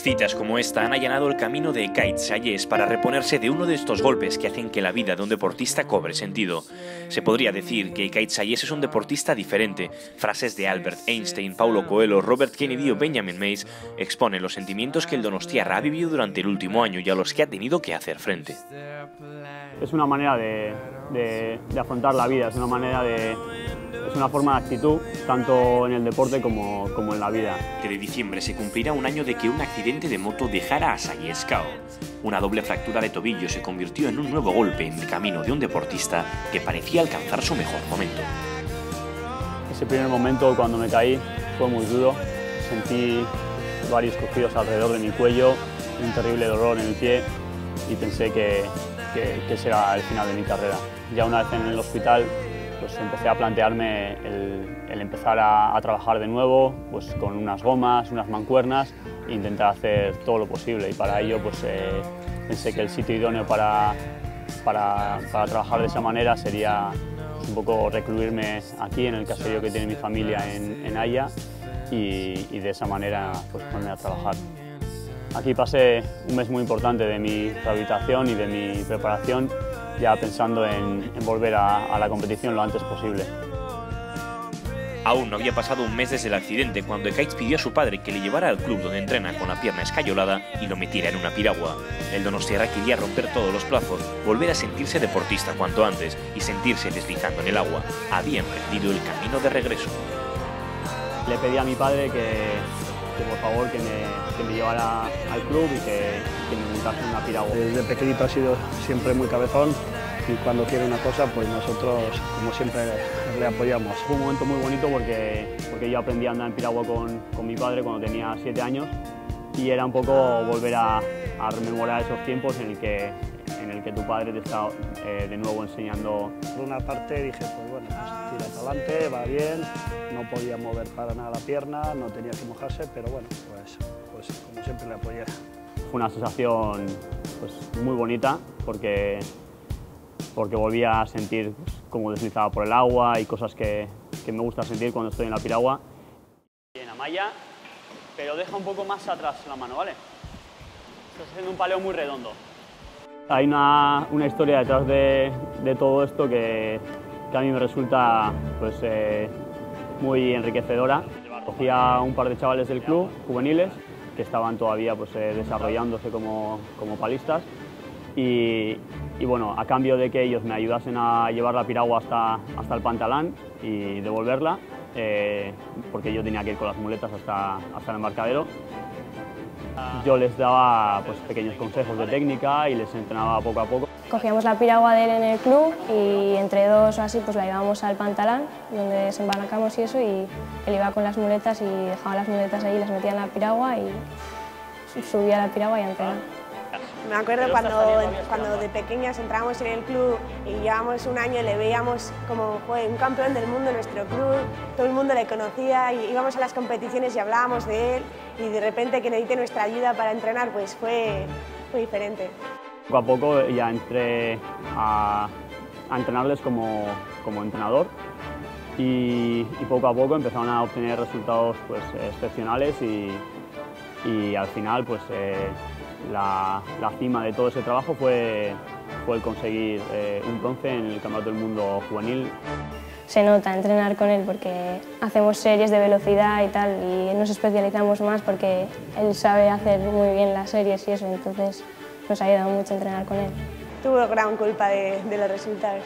Citas como esta han allanado el camino de Ekaitz Sayés para reponerse de uno de estos golpes que hacen que la vida de un deportista cobre sentido. Se podría decir que Ekaitz Sayés es un deportista diferente. Frases de Albert Einstein, Paulo Coelho, Robert Kennedy o Benjamin Mays exponen los sentimientos que el donostiarra ha vivido durante el último año y a los que ha tenido que hacer frente. Es una manera de afrontar la vida, es una forma de actitud, tanto en el deporte como en la vida. Que de diciembre se cumplirá un año de que un accidente de moto dejara a Sayés cao. Una doble fractura de tobillo se convirtió en un nuevo golpe en el camino de un deportista que parecía alcanzar su mejor momento. Ese primer momento, cuando me caí, fue muy duro. Sentí varios cogidos alrededor de mi cuello, un terrible dolor en el pie y pensé que ese era el final de mi carrera. Ya una vez en el hospital, pues empecé a plantearme el empezar a trabajar de nuevo, pues con unas gomas, unas mancuernas e intentar hacer todo lo posible. Y para ello pues, pensé que el sitio idóneo para trabajar de esa manera sería un poco recluirme aquí en el caserío que tiene mi familia en Haya y de esa manera pues, ponerme a trabajar. Aquí pasé un mes muy importante de mi rehabilitación y de mi preparación, ya pensando en volver a la competición lo antes posible. Aún no había pasado un mes desde el accidente cuando Ekaitz pidió a su padre que le llevara al club donde entrena con la pierna escayolada y lo metiera en una piragua. El donostiarra quería romper todos los plazos, volver a sentirse deportista cuanto antes y sentirse deslizando en el agua. Había emprendido el camino de regreso. Le pedí a mi padre que por favor que me llevara al club y que me montase en una piragua. Desde pequeñito ha sido siempre muy cabezón y cuando quiere una cosa, pues nosotros, como siempre, le apoyamos. Fue un momento muy bonito porque yo aprendí a andar en piragua con mi padre cuando tenía 7 años y era un poco volver a rememorar esos tiempos en el que tu padre te está de nuevo enseñando. Por una parte dije, pues bueno, pues tira para adelante, va bien, no podía mover para nada la pierna, no tenía que mojarse, pero bueno, pues como siempre le apoyé. Fue una sensación pues, muy bonita porque volvía a sentir pues, cómo deslizaba por el agua y cosas que me gusta sentir cuando estoy en la piragua. En Amaya, pero deja un poco más atrás la mano, ¿vale? Estás haciendo un paleo muy redondo. Hay una historia detrás de todo esto que a mí me resulta pues, muy enriquecedora. Cogí a un par de chavales del club, juveniles, que estaban todavía pues, desarrollándose como palistas y bueno, a cambio de que ellos me ayudasen a llevar la piragua hasta el pantalán y devolverla, porque yo tenía que ir con las muletas hasta el embarcadero, yo les daba pues, pequeños consejos de técnica y les entrenaba poco a poco. Cogíamos la piragua de él en el club y entre dos o así pues la llevábamos al pantalán, donde desembarcamos y eso, y él iba con las muletas y dejaba las muletas ahí, las metía en la piragua y subía a la piragua y a entrenar. Me acuerdo cuando de pequeñas entrábamos en el club y llevábamos un año y le veíamos como fue un campeón del mundo en nuestro club, todo el mundo le conocía y íbamos a las competiciones y hablábamos de él y de repente que necesite nuestra ayuda para entrenar pues fue diferente. Poco a poco ya entré a entrenarles como entrenador y poco a poco empezaron a obtener resultados pues, excepcionales y al final pues, la cima de todo ese trabajo fue el conseguir un bronce en el Campeonato del Mundo Juvenil. Se nota entrenar con él porque hacemos series de velocidad y tal y nos especializamos más porque él sabe hacer muy bien las series y eso, entonces nos ha ayudado mucho a entrenar con él. Tuvo gran culpa de los resultados.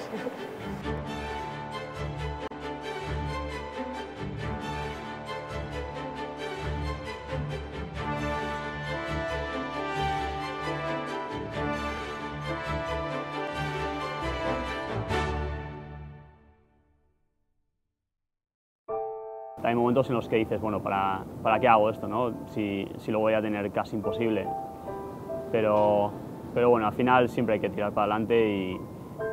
Hay momentos en los que dices, bueno, ¿para qué hago esto, no? Si lo voy a tener casi imposible. Pero bueno, al final siempre hay que tirar para adelante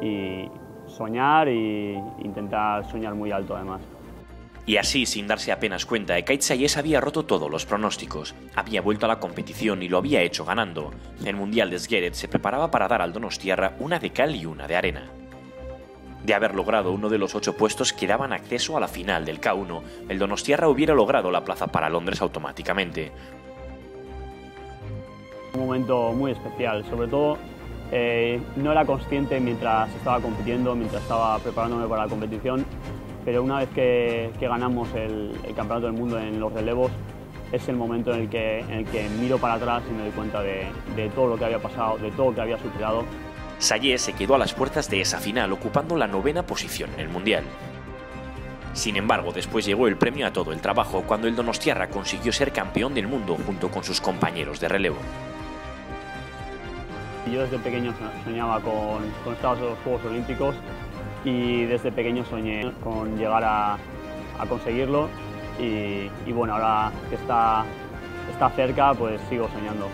y soñar e intentar soñar muy alto además. Y así, sin darse apenas cuenta, Ekaitz Sayés había roto todos los pronósticos. Había vuelto a la competición y lo había hecho ganando. El Mundial de Szeged se preparaba para dar al donostiarra una de cal y una de arena. De haber logrado uno de los 8 puestos que daban acceso a la final del K1, el donostiarra hubiera logrado la plaza para Londres automáticamente. Un momento muy especial, sobre todo no era consciente mientras estaba compitiendo, mientras estaba preparándome para la competición, pero una vez que ganamos el Campeonato del Mundo en los relevos, es el momento en el que miro para atrás y me doy cuenta de todo lo que había pasado, de todo lo que había superado. Sayé se quedó a las puertas de esa final, ocupando la 9ª posición en el Mundial. Sin embargo, después llegó el premio a todo el trabajo, cuando el donostiarra consiguió ser campeón del mundo junto con sus compañeros de relevo. Yo desde pequeño soñaba con estar en los Juegos Olímpicos y desde pequeño soñé con llegar a conseguirlo y bueno, ahora que está cerca, pues sigo soñando.